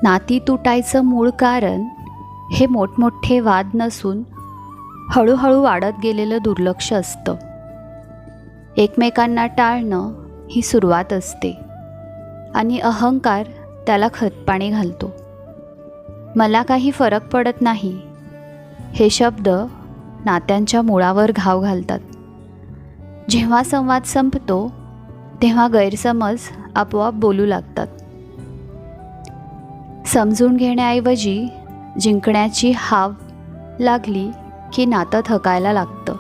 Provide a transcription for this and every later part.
नाती तुटायचं मूळ कारण हे मोठमोठे वाद नसून हळूहळू वाढत गेलेलं दुर्लक्ष असतं. एकमेकांना टाळणं ही सुरुवात असते आणि अहंकार त्याला खतपाणी घालतो. मला काही फरक पडत नाही हे शब्द नात्यांच्या मुळावर घाव घालतात. जेव्हा संवाद संपतो तेव्हा गैरसमज आपोआप बोलू लागतात. समजून घेण्याऐवजी जिंकण्याची हाव लागली की नातं थकायला लागतं.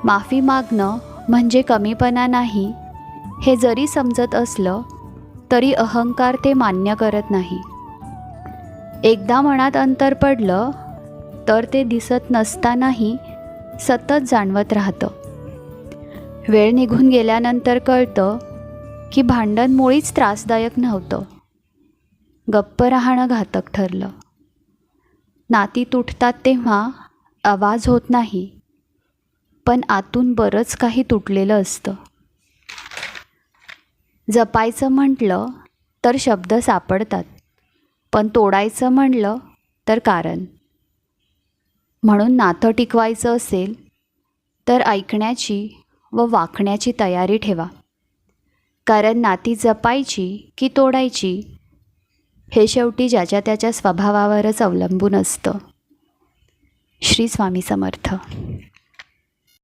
माफी मागणं म्हणजे कमीपणा नाही हे जरी समजत असलं तरी अहंकार ते मान्य करत नाही. एकदा मनात अंतर पडलं तर ते दिसत नसतानाही सतत जाणवत राहतं. वेळ निघून गेल्यानंतर कळतं की भांडण मुळीच त्रासदायक नव्हतं. गप्प राहणं घातक ठरलं. नाती तुटतात तेव्हा आवाज होत नाही, पण आतून बरंच काही तुटलेलं असतं. जपायचं म्हटलं तर शब्द सापडतात, पण तोडायचं म्हणलं तर कारण. म्हणून नातं टिकवायचं असेल तर ऐकण्याची व वाकण्याची तयारी ठेवा. कारण नाती जपायची की तोडायची हे शेवटी ज्याच्या त्याच्या स्वभावावरच अवलंबून असतं. श्री स्वामी समर्थ.